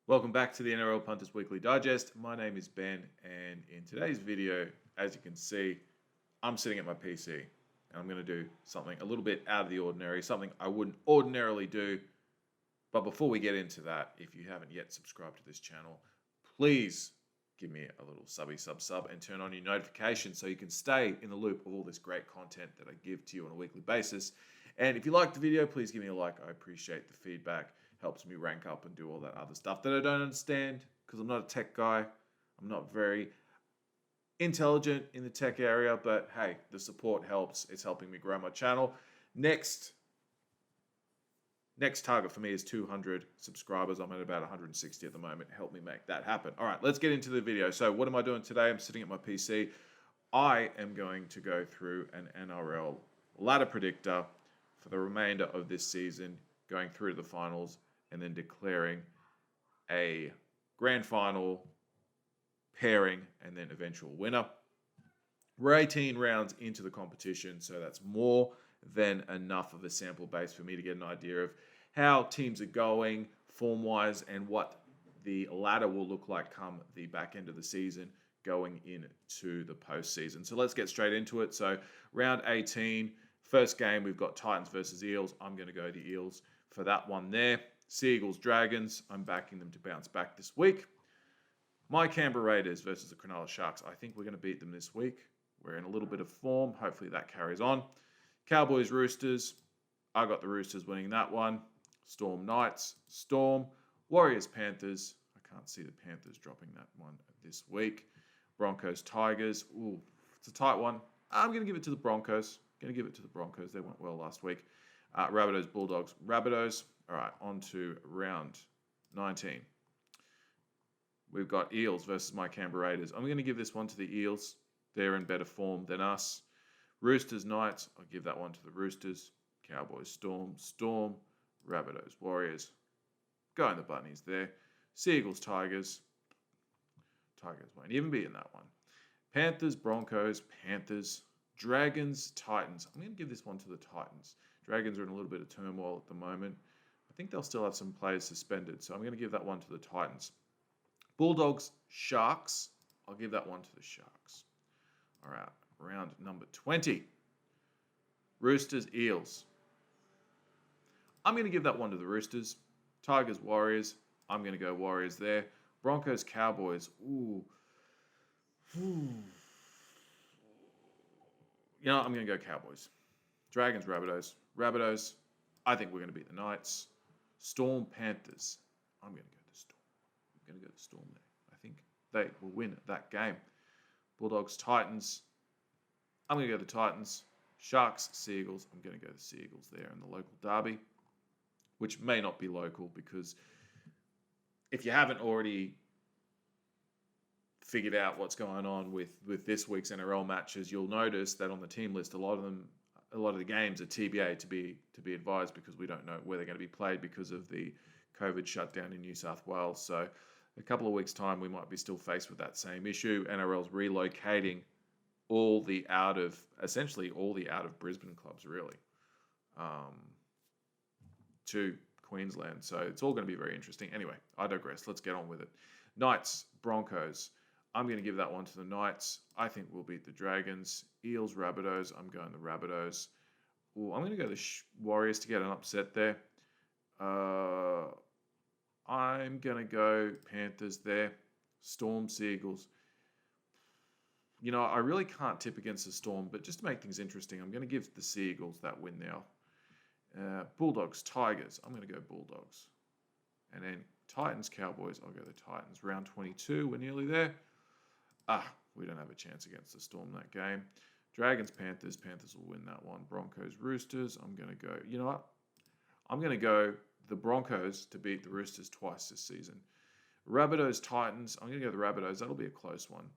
Welcome back to the NRL Punters Weekly Digest. My name is Ben, and in today's video, as you can see, I'm sitting at my PC, and I'm going to do something a little bit out of the ordinary, something I wouldn't ordinarily do. But before we get into that, if you haven't yet subscribed to this channel, please give me a little sub and turn on your notifications so you can stay in the loop of all this great content that I give to you on a weekly basis. And if you like the video, please give me a like. I appreciate the feedback. Helps me rank up and do all that other stuff that I don't understand because I'm not a tech guy. I'm not very intelligent in the tech area, but hey, the support helps. It's helping me grow my channel. Next target for me is 200 subscribers. I'm at about 160 at the moment. Help me make that happen. All right, let's get into the video. So what am I doing today? I'm sitting at my PC. I am going to go through an NRL ladder predictor for the remainder of this season, going through to the finals, and then declaring a grand final pairing and then eventual winner. We're 18 rounds into the competition, so that's more than enough of a sample base for me to get an idea of how teams are going form-wise and what the ladder will look like come the back end of the season going into the postseason. So let's get straight into it. So round 18, first game, we've got Titans versus Eels. I'm going to go the Eels for that one there. Seagulls, Dragons, I'm backing them to bounce back this week. My Canberra Raiders versus the Cronulla Sharks. I think we're going to beat them this week. We're in a little bit of form. Hopefully that carries on. Cowboys, Roosters. I got the Roosters winning that one. Storm, Knights. Storm. Warriors, Panthers. I can't see the Panthers dropping that one this week. Broncos, Tigers. Ooh, it's a tight one. I'm going to give it to the Broncos. They went well last week. Rabbitohs, Bulldogs, Rabbitohs. All right, on to round 19. We've got Eels versus my Canberra Raiders. I'm going to give this one to the Eels. They're in better form than us. Roosters, Knights. I'll give that one to the Roosters. Cowboys, Storm. Rabbitohs, Warriors. Going the Bunnies there. Seagulls, Tigers. Tigers won't even be in that one. Panthers, Broncos, Panthers. Dragons, Titans. I'm going to give this one to the Titans. Dragons are in a little bit of turmoil at the moment. I think they'll still have some players suspended, so I'm going to give that one to the Titans. Bulldogs, Sharks. I'll give that one to the Sharks. All right, round number 20. Roosters, Eels. I'm going to give that one to the Roosters. Tigers, Warriors. I'm going to go Warriors there. Broncos, Cowboys. Ooh. You know, I'm going to go Cowboys. Dragons, Rabbitohs. I think we're going to beat the Knights. Storm, Panthers. I'm going to go to Storm. I'm going to go to Storm there. I think they will win that game. Bulldogs, Titans. I'm going to go to the Titans. Sharks, Seagulls. I'm going to go to the Seagulls there in the local derby, which may not be local because if you haven't already figured out what's going on with this week's NRL matches, you'll notice that on the team list, a lot of the games are TBA to be advised because we don't know where they're going to be played because of the COVID shutdown in New South Wales. So a couple of weeks' time, we might be still faced with that same issue. NRL's relocating essentially all the out of Brisbane clubs, really, to Queensland. So it's all going to be very interesting. Anyway, I digress. Let's get on with it. Knights, Broncos. I'm going to give that one to the Knights. I think we'll beat the Dragons. Eels, Rabbitohs. I'm going the Rabbitohs. Ooh, I'm going to go the Warriors to get an upset there. I'm going to go Panthers there. Storm, Seagulls. You know, I really can't tip against the Storm, but just to make things interesting, I'm going to give the Seagulls that win now. Bulldogs, Tigers. I'm going to go Bulldogs. And then Titans, Cowboys. I'll go the Titans. Round 22. We're nearly there. We don't have a chance against the Storm that game. Dragons, Panthers. Panthers will win that one. Broncos, Roosters. I'm going to go, you know what? I'm going to go the Broncos to beat the Roosters twice this season. Rabbitohs, Titans. I'm going to go the Rabbitohs. That'll be a close one.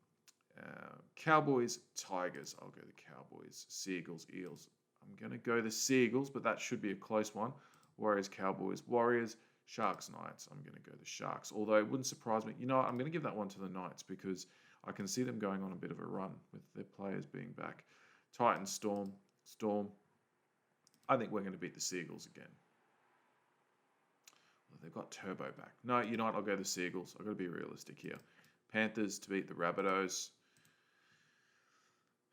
Cowboys, Tigers. I'll go the Cowboys. Seagulls, Eels. I'm going to go the Seagulls, but that should be a close one. Warriors, Cowboys, Warriors. Sharks, Knights. I'm going to go the Sharks. Although it wouldn't surprise me. You know what? I'm going to give that one to the Knights because I can see them going on a bit of a run with their players being back. Titans, Storm. I think we're going to beat the Seagulls again. they've got Turbo back. No, you know what? I'll go the Seagulls. I've got to be realistic here. Panthers to beat the Rabbitohs.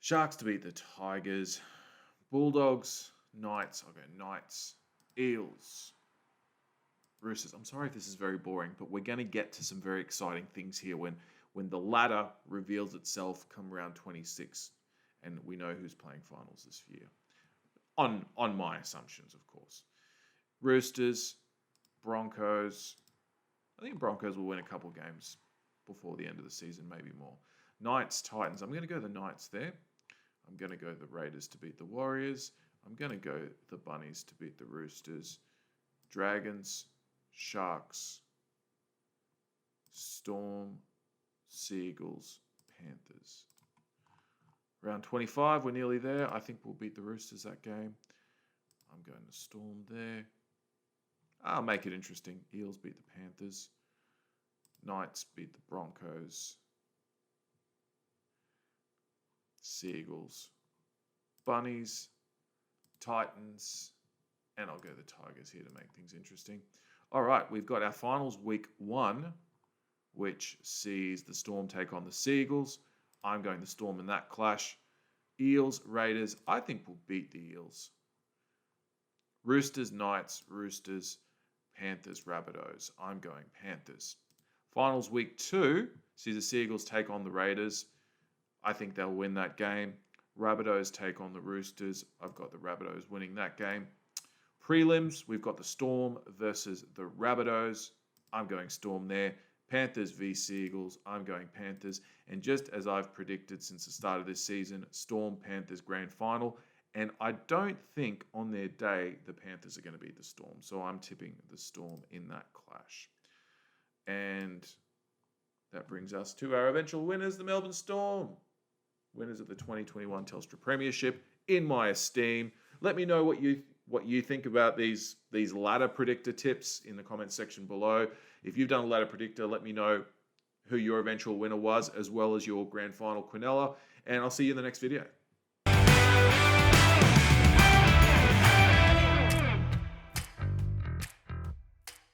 Sharks to beat the Tigers. Bulldogs, Knights. I'll go Knights. Eels. Roosters. I'm sorry if this is very boring, but we're going to get to some very exciting things here when the ladder reveals itself come round 26, and we know who's playing finals this year. On my assumptions, of course. Roosters, Broncos. I think Broncos will win a couple games before the end of the season, maybe more. Knights, Titans. I'm going to go the Knights there. I'm going to go the Raiders to beat the Warriors. I'm going to go the Bunnies to beat the Roosters. Dragons, Sharks, Storm, Seagulls, Panthers. Round 25, we're nearly there. I think we'll beat the Roosters that game. I'm going to Storm there. I'll make it interesting. Eels beat the Panthers. Knights beat the Broncos. Seagulls. Bunnies. Titans. And I'll go the Tigers here to make things interesting. All right, we've got our finals week 1, which sees the Storm take on the Seagulls. I'm going the Storm in that clash. Eels, Raiders. I think we'll beat the Eels. Roosters, Knights, Roosters, Panthers, Rabbitohs. I'm going Panthers. Finals week 2 sees the Seagulls take on the Raiders. I think they'll win that game. Rabbitohs take on the Roosters. I've got the Rabbitohs winning that game. Prelims, we've got the Storm versus the Rabbitohs. I'm going Storm there. Panthers v Seagulls. I'm going Panthers. And just as I've predicted since the start of this season, Storm Panthers grand final. And I don't think on their day the Panthers are going to beat the Storm. So I'm tipping the Storm in that clash. And that brings us to our eventual winners, the Melbourne Storm. Winners of the 2021 Telstra Premiership, in my esteem. Let me know what you think about these ladder predictor tips in the comment section below. If you've done a ladder predictor, let me know who your eventual winner was, as well as your grand final quinella. And I'll see you in the next video.